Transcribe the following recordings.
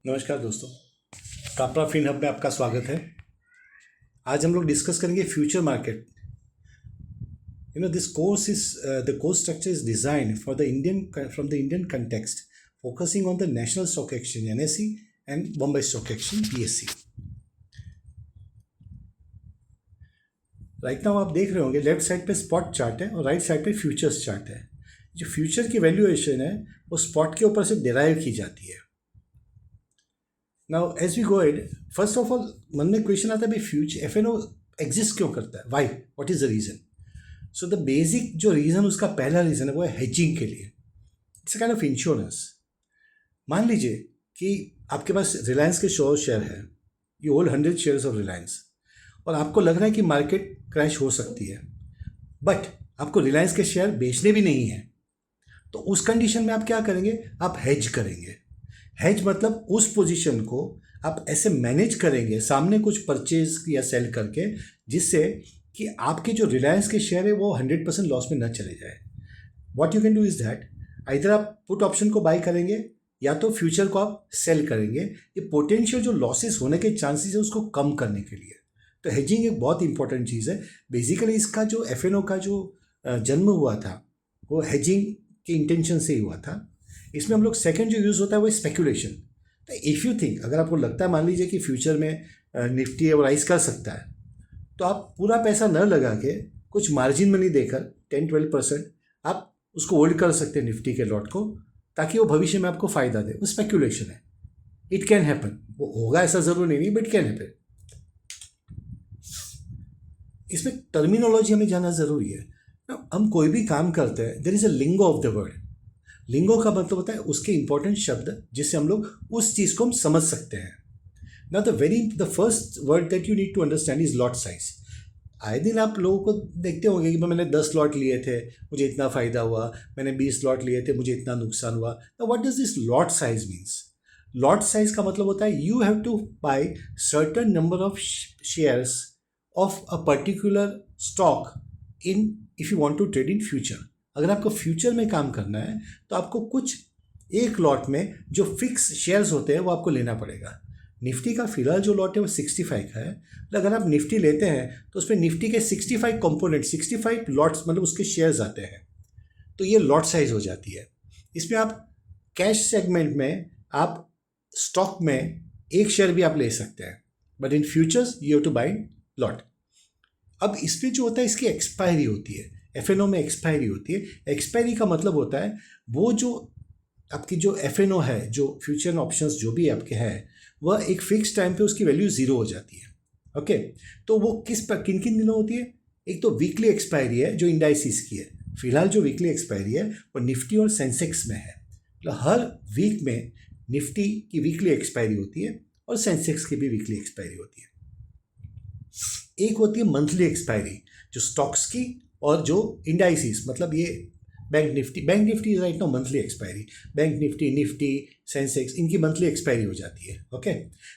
नमस्कार दोस्तों, Kapra fin hub में आपका स्वागत है। आज हम लोग डिस्कस करेंगे future market. This course is the course structure is designed for the Indian from the Indian context, focusing on the national stock exchange NSE and Bombay stock exchange BSE। Right now आप देख रहे होंगे left side पे spot chart है और right side पे futures chart है। जो फ्यूचर की वैल्यूएशन है वो स्पॉट के ऊपर से डिराइव की जाती है। Now as we go ahead, first of all मन में क्वेश्चन आता है भाई फ्यूचर FNO एग्जिस्ट क्यों करता है, why, what is the reason. So the basic जो रीज़न, उसका पहला रीज़न है वो है हेजिंग के लिए। It's a kind of insurance. मान लीजिए कि आपके पास रिलायंस के 100 शेयर है, you hold 100 shares of Reliance, और आपको लग रहा है कि मार्केट क्रैश हो सकती है, बट आपको रिलायंस के शेयर बेचने भी नहीं है। तो उस कंडीशन में आप क्या करेंगे, आप हेज करेंगे। हेज मतलब उस पोजीशन को आप ऐसे मैनेज करेंगे, सामने कुछ परचेज या सेल करके, जिससे कि आपके जो रिलायंस के शेयर है वो 100% लॉस में न चले जाए। What you can do is that, इधर आप पुट ऑप्शन को बाय करेंगे या तो फ्यूचर को आप सेल करेंगे, ये पोटेंशियल जो लॉसेस होने के चांसेस है उसको कम करने के लिए। तो हेजिंग एक बहुत इंपॉर्टेंट चीज़ है। बेसिकली इसका जो FNO का जो जन्म हुआ था वो हेजिंग के इंटेंशन से ही हुआ था। इसमें हम लोग सेकंड जो यूज़ होता है वो स्पेकुलेशन। तो इफ़ यू थिंक, अगर आपको लगता है मान लीजिए कि फ्यूचर में निफ्टी राइज कर सकता है, तो आप पूरा पैसा न लगा के कुछ मार्जिन मनी देकर 10-12% आप उसको होल्ड कर सकते हैं निफ्टी के लॉट को, ताकि वो भविष्य में आपको फ़ायदा दे। वो स्पेकुलेशन है, इट कैन हैपन। वो होगा ऐसा ज़रूरी नहीं, बट कैन हैपन। इसमें टर्मिनोलॉजी हमें जानना ज़रूरी है। हम कोई भी काम करते हैं, there is a lingo of the word. Lingo का मतलब होता है उसके इंपॉर्टेंट शब्द, जिससे हम लोग उस चीज़ को हम समझ सकते हैं। Now the first word that you need to understand is lot size. आए दिन आप लोगों को देखते होंगे कि मैंने 10 लॉट लिए थे, मुझे इतना फ़ायदा हुआ, मैंने 20 लॉट लिए थे, मुझे इतना नुकसान हुआ। Now what does this lot size means. Lot size का मतलब होता है you have to buy certain number of shares of a particular stock in if you want to trade in future. अगर आपको फ्यूचर में काम करना है तो आपको कुछ एक लॉट में जो फिक्स शेयर्स होते हैं वो आपको लेना पड़ेगा। निफ्टी का फिलहाल जो लॉट है वो 65 का है। तो अगर आप निफ्टी लेते हैं तो उसमें निफ्टी के 65 कंपोनेंट, 65 लॉट्स मतलब उसके शेयर्स आते हैं। तो ये लॉट साइज हो जाती है। इसमें आप कैश सेगमेंट में आप स्टॉक में एक शेयर भी आप ले सकते हैं, but in futures you have to buy lot. अब इसमें जो होता है इसकी एक्सपायरी होती है। FNO में एक्सपायरी होती है। एक्सपायरी का मतलब होता है वो जो आपकी जो FNO है, जो फ्यूचर ऑप्शंस जो भी आपके हैं, वह एक फिक्स टाइम पे उसकी वैल्यू 0 हो जाती है। ओके, तो वो किन किन दिनों होती है। एक तो वीकली एक्सपायरी है जो इंडाइसिस की है। फिलहाल जो वीकली एक्सपायरी है वो निफ्टी और सेंसेक्स में है। मतलब हर वीक में निफ्टी की वीकली एक्सपायरी होती है और सेंसेक्स की भी वीकली एक्सपायरी होती है। एक होती है मंथली एक्सपायरी, जो स्टॉक्स की और जो इंडाइसिस, मतलब ये bank Nifty is right now monthly expiry. Bank Nifty Sensex, इनकी मंथली एक्सपायरी हो जाती है। ओके,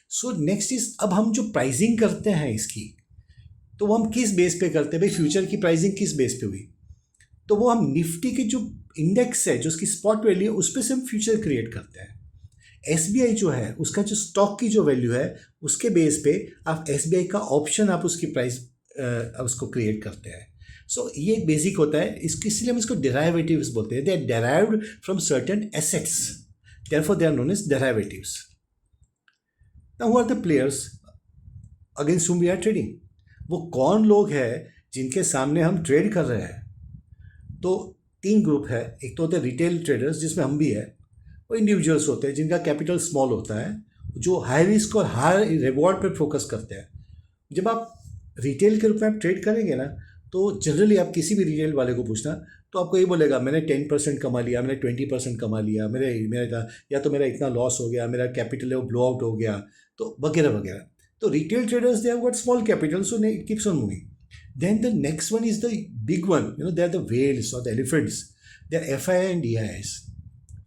सो नेक्स्ट इज, अब हम जो प्राइसिंग करते हैं इसकी, तो वो हम किस बेस पे करते हैं भाई, फ्यूचर की प्राइसिंग किस बेस पे हुई, तो वो हम निफ्टी के जो इंडेक्स है, जो उसकी स्पॉट वैल्यू है, उस पर से हम फ्यूचर क्रिएट करते हैं। SBI जो है उसका जो स्टॉक की जो वैल्यू है उसके बेस पे आप SBI का ऑप्शन, आप उसकी प्राइस उसको क्रिएट करते हैं। सो ये बेसिक होता है इसलिए हम इसको डेराइवेटिव्स बोलते हैं। They are derived from certain assets, therefore they are known as derivatives. Now who are the players against whom we are trading. वो कौन लोग हैं जिनके सामने हम ट्रेड कर रहे हैं। तो 3 ग्रुप है। एक तो होते हैं रिटेल ट्रेडर्स, जिसमें हम भी है। वो इंडिविजुअल्स होते हैं जिनका कैपिटल स्मॉल होता है, जो हाई रिस्क और हाई रिवॉर्ड पर फोकस करते हैं। जब आप रिटेल के रूप में आप ट्रेड करेंगे ना, तो जनरली आप किसी भी रिटेल वाले को पूछना तो आपको ये बोलेगा मैंने 10% कमा लिया, मैंने 20% कमा लिया, मेरा या तो मेरा इतना लॉस हो गया, मेरा कैपिटल है वो ब्लो आउट हो गया, तो वगैरह वगैरह। तो retail traders they have got small capital, so it keeps on moving. Then the next one is the big one. They are the whales or the elephants. They are FII and DIIs,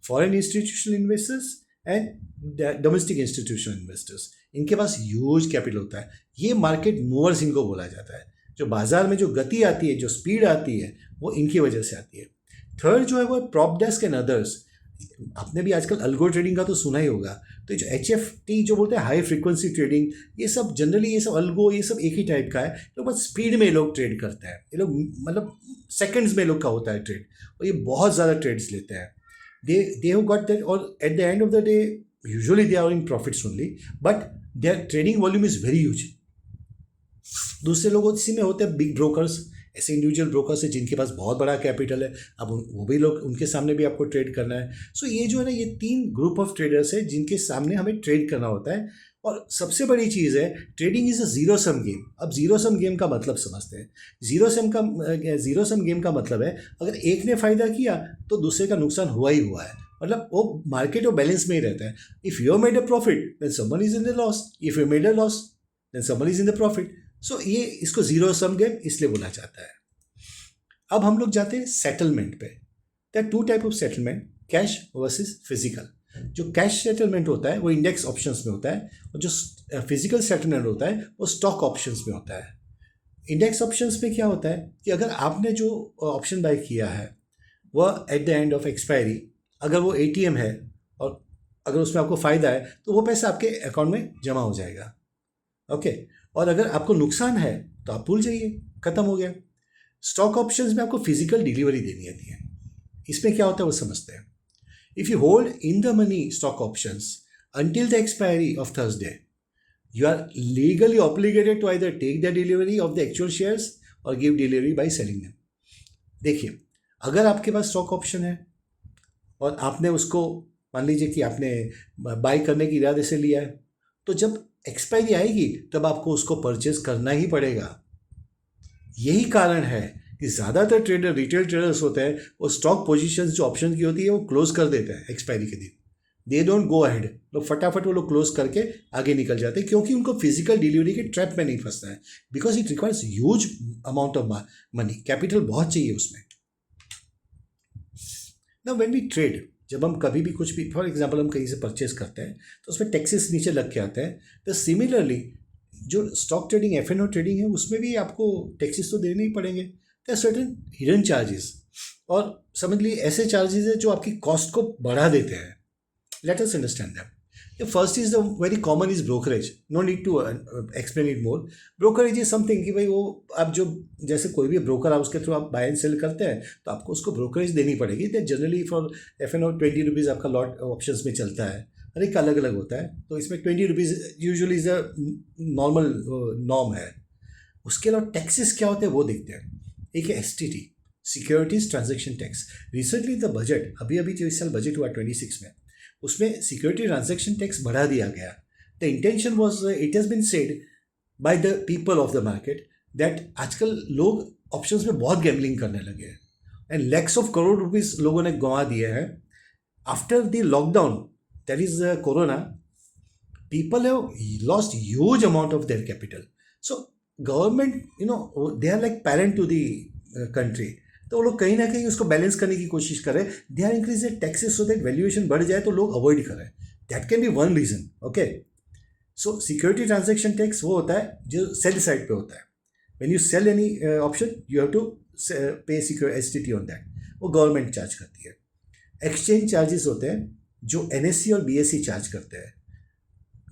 foreign institutional investors and domestic institutional investors. इनके पास huge capital होता है। ये market movers इनको बोला जाता है। जो बाजार में जो गति आती है, जो स्पीड आती है, वो इनकी वजह से आती है। थर्ड जो है वो प्रॉप डेस्क एंड अदर्स। आपने भी आजकल अल्गो ट्रेडिंग का तो सुना ही होगा। तो जो HFT जो बोलते हैं हाई फ्रीक्वेंसी ट्रेडिंग, ये सब जनरली ये सब अल्गो ये सब एक ही टाइप का है। तो बस स्पीड में ये लोग ट्रेड करते हैं, ये लोग मतलब सेकंड्स में लोग का होता है ट्रेड, और ये बहुत ज़्यादा ट्रेड्स लेते हैं। दे हैव गॉट दैट, और at the end of the day usually they are in profits only, but their trading volume is very huge. दूसरे लोग इसी में होते हैं बिग ब्रोकर्स, ऐसे इंडिविजुअल ब्रोकर्स है जिनके पास बहुत बड़ा कैपिटल है। अब वो भी लोग, उनके सामने भी आपको ट्रेड करना है। सो ये जो है ना, ये 3 ग्रुप ऑफ ट्रेडर्स है जिनके सामने हमें ट्रेड करना होता है। और सबसे बड़ी चीज़ है, trading is a zero sum game. अब जीरो सम गेम का मतलब समझते हैं। जीरो सम गेम का मतलब है, अगर एक ने फ़ायदा किया तो दूसरे का नुकसान हुआ ही हुआ है। मतलब वो मार्केट और बैलेंस में ही रहता है। If you made a profit then someone is in the loss, if you made a loss then someone is in the profit. So ये इसको जीरो सम गेम इसलिए बोला जाता है। अब हम लोग जाते हैं सेटलमेंट पे। There are 2 type of settlement, cash versus physical. जो कैश सेटलमेंट होता है वो इंडेक्स ऑप्शंस में होता है, और जो फिजिकल सेटलमेंट होता है वो स्टॉक ऑप्शंस में होता है। इंडेक्स ऑप्शंस में क्या होता है कि अगर आपने जो ऑप्शन बाय किया है वह eight the end of expiry, अगर वो ATM है और अगर उसमें आपको फ़ायदा है तो वो पैसा आपके अकाउंट में जमा हो जाएगा। ओके, और अगर आपको नुकसान है तो आप भूल जाइए, ख़त्म हो गया। स्टॉक ऑप्शंस में आपको फिजिकल डिलीवरी देनी होती है। इसमें क्या होता है वो समझते हैं। If you hold in the money stock options until the expiry of Thursday, you are legally obligated to either take the delivery of the actual shares or give delivery by selling them. देखिए, अगर आपके पास stock option है और आपने उसको, मान लीजिए कि आपने बाय करने की इरादे से लिया है, तो जब एक्सपायरी आएगी तब आपको उसको परचेज करना ही पड़ेगा। यही कारण है कि ज़्यादातर ट्रेडर, रिटेल ट्रेडर्स होते हैं, वो स्टॉक पोजीशंस जो ऑप्शन की होती है वो क्लोज कर देते हैं एक्सपायरी के दिन। दे डोंट गो अहेड, लोग फटाफट वो लोग क्लोज करके आगे निकल जाते हैं, क्योंकि उनको फिजिकल डिलीवरी के ट्रैप में नहीं फंसना है। Because it requires huge amount of money, capital बहुत चाहिए उसमें। ना व्हेन वी ट्रेड, जब हम कभी भी कुछ भी, फॉर एग्जांपल हम कहीं से परचेज करते हैं तो उसमें टैक्सेस नीचे लग के आते हैं। तो सिमिलरली जो स्टॉक ट्रेडिंग, F&O ट्रेडिंग है, उसमें भी आपको टैक्सेस तो देने ही पड़ेंगे। There are certain hidden charges, और समझ लीजिए ऐसे चार्जेस है जो आपकी कॉस्ट को बढ़ा देते हैं। Late us understand them. The first is the very common is brokerage. No need to explain it more. Brokerage is something कि भाई वो आप जो, जैसे कोई भी ब्रोकर हाउस के थ्रू आप बाय एंड सेल करते हैं तो आपको उसको ब्रोकरेज देनी पड़ेगी। तो जनरली फॉर F&O 20 रुपीज़ आपका लॉट ऑप्शंस में चलता है, हर एक अलग अलग होता है। तो इसमें 20 rupees usually is a normal norm है। उसके अलावा टैक्सेस क्या होते हैं वो देखते हैं। एक है STT, securities transaction tax. Recently the budget, अभी अभी जो इस साल बजट हुआ 26 में, उसमें सिक्योरिटी ट्रांजैक्शन टैक्स बढ़ा दिया गया। The intention was, it has been said by the people of the market that आजकल लोग ऑप्शंस में बहुत गैम्बलिंग करने लगे हैं, and lakhs of crore rupees लोगों ने गंवा दिए हैं। After the lockdown, that is corona, people have lost huge amount of their capital. So government, you know, they are like parent to the country, तो वो लोग कहीं ना कहीं उसको बैलेंस करने की कोशिश करें। They are increase taxes so that valuation बढ़ जाए तो लोग अवॉइड करें। That can be one reason. Okay, so security transaction tax वो होता है जो सेल साइड पे होता है। When you sell any option you have to pay secure STT on that, वो गवर्नमेंट चार्ज करती है। एक्सचेंज चार्जेस होते हैं जो NSE और BSE चार्ज करते हैं,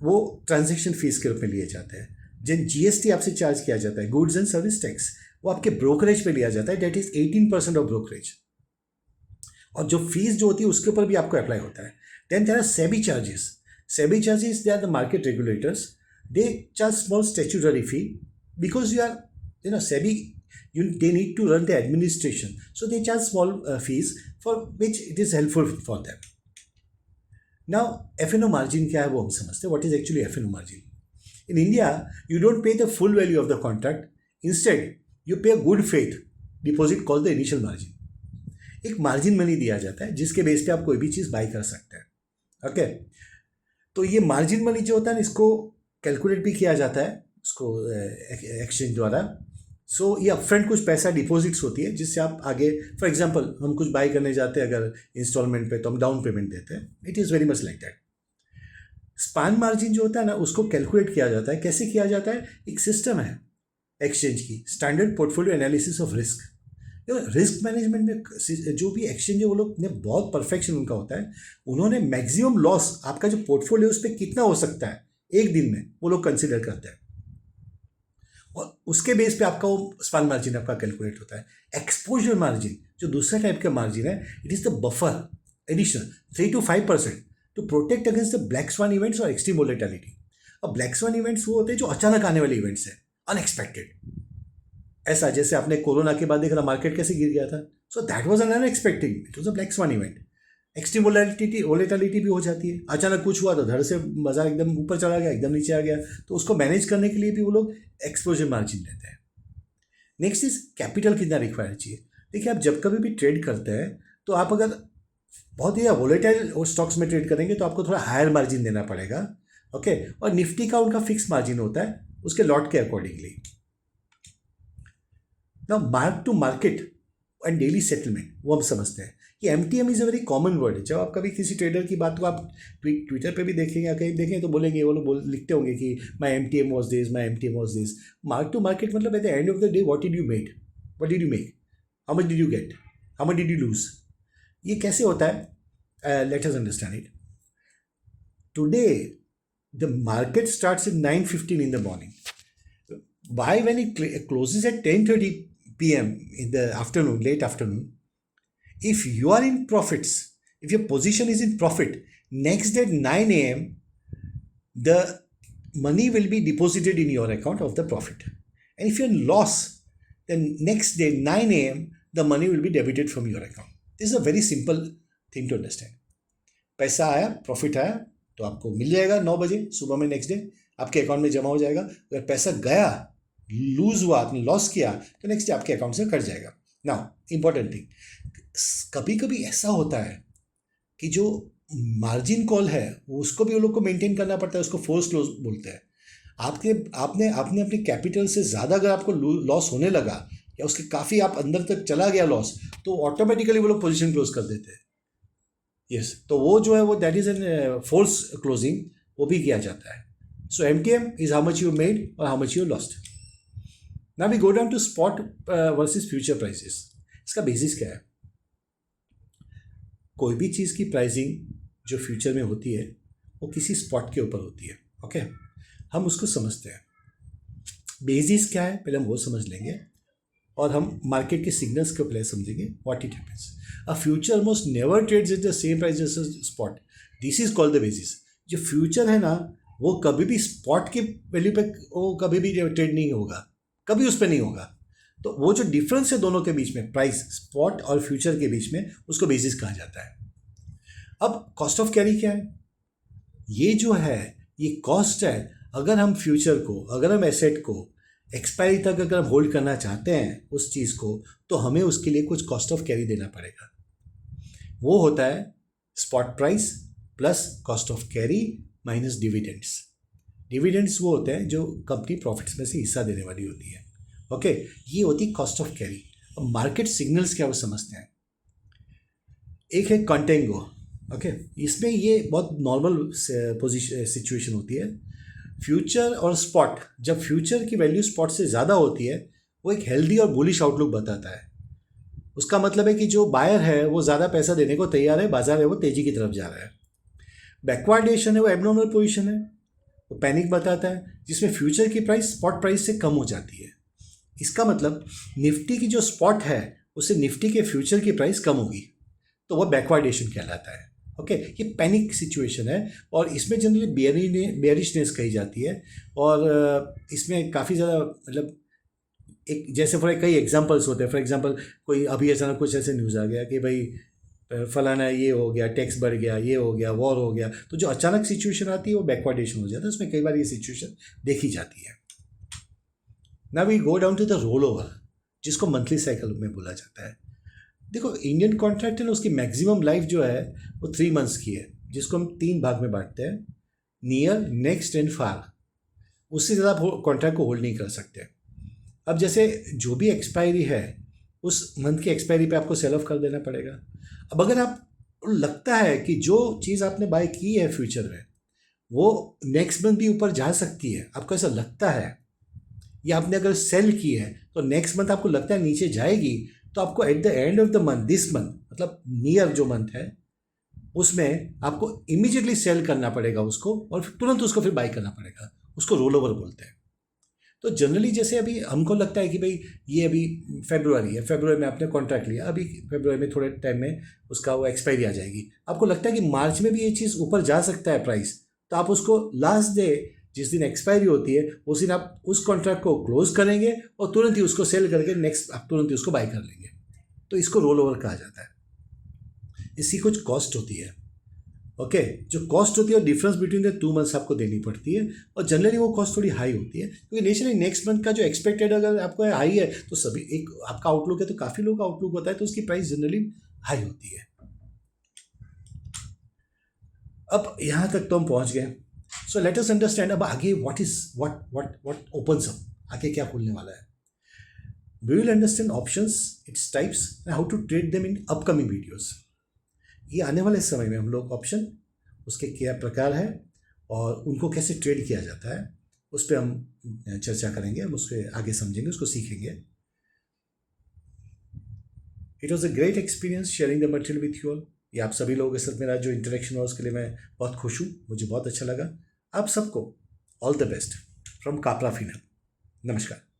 वो ट्रांजेक्शन फीस के रूप में लिए जाते हैं। जिन GST आपसे चार्ज किया जाता है, गुड्स एंड सर्विस टैक्स, वो आपके ब्रोकरेज पे लिया जाता है, डेट इज 18% ऑफ ब्रोकरेज, और जो फीस जो होती है उसके ऊपर भी आपको अप्लाई होता है। Then there are SEBI charges. SEBI charges, they are the market regulators, they charge small statutory fee because you are, you know, SEBI, they need to run the administration, so they charge small fees for which it is helpful for them. Now F&O margin क्या है वो हम समझते हैं। what is actually F&O margin? In India you don't pay the full value of the contract, instead you pay a good faith deposit called the initial margin. एक margin money दिया जाता है जिसके बेस पे आप कोई भी चीज़ बाई कर सकते हैं। ओके, तो ये मार्जिन मनी जो होता है ना, इसको कैलकुलेट भी किया जाता है उसको एक्सचेंज द्वारा। सो ये अपफ्रंट कुछ पैसा डिपॉजिट्स होती है जिससे आप आगे, फॉर एग्जांपल हम कुछ बाई करने जाते हैं अगर इंस्टॉलमेंट पे, तो हम डाउन पेमेंट देते हैं। It is very much like that. Span margin जो होता है ना, उसको कैलकुलेट किया जाता है। कैसे किया जाता है? एक सिस्टम है एक्सचेंज की, standard portfolio analysis of risk. Risk management में जो भी एक्सचेंज है वो लोग ने बहुत परफेक्शन उनका होता है। उन्होंने मैक्सिमम लॉस आपका जो पोर्टफोलियो उस पर कितना हो सकता है एक दिन में वो लोग कंसिडर करते हैं, और उसके बेस पे आपका वो स्पान मार्जिन आपका कैलकुलेट होता है। एक्सपोजर मार्जिन जो दूसरा टाइप का मार्जिन है, it is the buffer additional 3 to 5% to protect against the black swan events और एक्सट्रीम वोलेटिलिटी। अब ब्लैक स्वान इवेंट्स वो होते हैं जो अचानक आने वाले इवेंट्स हैं, अनएक्सपेक्टेड। ऐसा जैसे आपने कोरोना के बाद देख रहा मार्केट कैसे गिर गया था, so that was an unexpected, it was a black swan event. Extreme volatility भी हो जाती है, अचानक कुछ हुआ तो धड़ से बाजार एकदम ऊपर चला गया, एकदम नीचे आ गया, तो उसको मैनेज करने के लिए भी वो लोग एक्सपोजर मार्जिन लेते हैं। नेक्स्ट इज कैपिटल कितना रिक्वायर चाहिए। देखिए आप जब कभी भी ट्रेड करते हैं तो आप अगर बहुत ही वोलेटाइल स्टॉक्स में ट्रेड करेंगे तो आपको थोड़ा हायर मार्जिन देना पड़ेगा, ओके। और निफ्टी का उनका फिक्स मार्जिन होता है उसके लॉट के accordingly. Now mark to market and daily settlement वो हम समझते हैं कि MTM is a very common word है। जब आप कभी किसी ट्रेडर की बात को आप ट्विटर पे भी देखेंगे या कहीं देखेंगे तो बोलेंगे, वो लोग लिखते होंगे कि my MTM was this, my MTM was this. Mark to market मतलब at the end of the day what did you made, what did you make, how much did you get, how much did you lose. ये कैसे होता है, let us understand it. Today the market starts at 9:15 in the morning, why when it closes at 10:30 p.m. in the afternoon, late afternoon, if you are in profits, if your position is in profit, next day at 9 a.m. the money will be deposited in your account of the profit, and if you're in loss, then next day 9 a.m. the money will be debited from your account. This is a very simple thing to understand. पैसा आया, profit आया तो आपको मिल जाएगा 9 बजे सुबह में, next day आपके अकाउंट में जमा हो जाएगा। अगर पैसा गया, लूज हुआ, आपने लॉस किया, तो नेक्स्ट डे आपके अकाउंट से कट जाएगा। नाउ इंपॉर्टेंट थिंग, कभी कभी ऐसा होता है कि जो मार्जिन कॉल है उसको भी वो लोग को मेंटेन करना पड़ता है, उसको फोर्स लॉस बोलते हैं। आपने अपने कैपिटल से ज़्यादा अगर आपको लॉस होने लगा या उसके काफ़ी आप अंदर तक चला गया लॉस, तो ऑटोमेटिकली वो लोग पोजीशन क्लोज कर देते हैं। यस, तो वो जो है वो that is an force closing, वो भी किया जाता है। So MTM is how much you made और how much you lost. Now we go down to spot versus future prices. इसका बेसिस क्या है? कोई भी चीज़ की प्राइसिंग जो फ्यूचर में होती है वो किसी स्पॉट के ऊपर होती है, ओके। हम उसको समझते हैं। बेसिस क्या है पहले हम वो समझ लेंगे, और हम मार्केट के सिग्नल्स को पहले समझेंगे what it happens. A future almost never trades at the same price as spot, this is called the basis. जो फ्यूचर है ना वो कभी भी स्पॉट की वैल्यू पे वो कभी भी ट्रेड नहीं होगा, कभी उस पर नहीं होगा। तो वो जो डिफरेंस है दोनों के बीच में, प्राइस स्पॉट और फ्यूचर के बीच में, उसको बेसिस कहा जाता है। अब कॉस्ट ऑफ कैरी क्या है? ये जो है ये कॉस्ट है। अगर हम फ्यूचर को, अगर हम एसेट को एक्सपायरी तक अगर हम होल्ड करना चाहते हैं उस चीज़ को, तो हमें उसके लिए कुछ कॉस्ट ऑफ कैरी देना पड़ेगा। वो होता है spot price plus cost of carry minus dividends. Dividends वो होते हैं जो कंपनी प्रॉफिट्स में से हिस्सा देने वाली होती है, ओके। ये होती है कॉस्ट ऑफ कैरी। अब मार्केट सिग्नल्स क्या वो समझते हैं। एक है कंटेंगो, ओके। इसमें ये बहुत नॉर्मल पोजीशन सिचुएशन होती है। फ्यूचर और स्पॉट, जब फ्यूचर की वैल्यू स्पॉट से ज़्यादा होती है वो एक हेल्दी और बुलिश आउटलुक बताता है। उसका मतलब है कि जो बायर है वो ज़्यादा पैसा देने को तैयार है, बाजार है वो तेज़ी की तरफ जा रहा है। बैकवर्डेशन है वो एबनॉर्मल पोजीशन है, वो पैनिक बताता है, जिसमें फ्यूचर की प्राइस स्पॉट प्राइस से कम हो जाती है। इसका मतलब निफ्टी की जो स्पॉट है उससे निफ्टी के फ्यूचर की प्राइस कम होगी, तो वह बैकवर्डेशन कहलाता है, ओके। ये पैनिक सिचुएशन है और इसमें जनरली बेयरिशनेस कही जाती है। और इसमें काफ़ी ज़्यादा मतलब एक जैसे कई एग्जांपल्स होते हैं। फॉर एग्जांपल कोई अभी अचानक कुछ ऐसे न्यूज़ आ गया कि भाई फलाना ये हो गया, टैक्स बढ़ गया, ये हो गया, वॉर हो गया, तो जो अचानक सिचुएशन आती है वो बैकवर्डेशन हो जाता है। उसमें कई बार ये सिचुएशन देखी जाती है। Now we go down to the roll over, जिसको मंथली साइकिल में बोला जाता है। देखो इंडियन कॉन्ट्रैक्ट है ना, उसकी मैक्सिमम लाइफ जो है वो 3 मंथ्स की है, जिसको हम 3 भाग में बांटते हैं, नियर, नेक्स्ट एंड फार। उससे ज़्यादा आप कॉन्ट्रैक्ट को होल्ड नहीं कर सकते। अब जैसे जो भी एक्सपायरी है उस मंथ की एक्सपायरी पे आपको सेल ऑफ कर देना पड़ेगा। अब अगर आप लगता है कि जो चीज़ आपने बाय की है फ्यूचर में वो नेक्स्ट मंथ भी ऊपर जा सकती है, आपको ऐसा लगता है, या आपने अगर सेल की है तो नेक्स्ट मंथ आपको लगता है नीचे जाएगी, तो आपको eight the end of the month, this month मतलब नियर जो मंथ है, उसमें आपको इमीडिएटली सेल करना पड़ेगा उसको, और फिर तुरंत उसको फिर बाई करना पड़ेगा। उसको रोल ओवर बोलते हैं। तो जनरली जैसे अभी हमको लगता है कि भाई ये अभी फेब्रुआरी है, फेब्रुआरी में आपने कॉन्ट्रैक्ट लिया, अभी फेब्रुआरी में थोड़े टाइम में उसका वो एक्सपायरी आ जाएगी, आपको लगता है कि मार्च में भी ये चीज़ ऊपर जा सकता है प्राइस, तो आप उसको लास्ट डे जिस दिन एक्सपायरी होती है उस दिन आप उस कॉन्ट्रैक्ट को क्लोज करेंगे और तुरंत ही उसको सेल करके नेक्स्ट आप तुरंत ही उसको बाय कर लेंगे। तो इसको रोल ओवर कहा जाता है। इसकी कुछ कॉस्ट होती है। ओके, जो कॉस्ट होती है वो डिफरेंस बिटवीन द 2 मंथ्स आपको देनी पड़ती है, और जनरली वो कॉस्ट थोड़ी हाई होती है, क्योंकि नेचुरली नेक्स्ट मंथ का जो एक्सपेक्टेड अगर आपको हाई है तो सभी एक आपका आउटलुक है तो काफ़ी लोग का आउटलुक होता है, तो उसकी प्राइस जनरली हाई होती है। अब यहाँ तक तो हम पहुँच गए। सो लेट अस अंडरस्टैंड अब आगे व्हाट ओपन्स अप, आगे क्या खुलने वाला है। We will understand options, its types and how to trade them in upcoming videos. ये आने वाले समय में हम लोग ऑप्शन, उसके क्या प्रकार है और उनको कैसे ट्रेड किया जाता है, उस पर हम चर्चा करेंगे, हम उसके आगे समझेंगे, उसको सीखेंगे। It was a great experience sharing the material with you all. ये आप सभी लोगों के साथ मेरा जो इंटरेक्शन हुआ उसके लिए मैं बहुत खुश हूँ, मुझे बहुत अच्छा लगा। आप सबको all the best from Kapra finer. नमस्कार।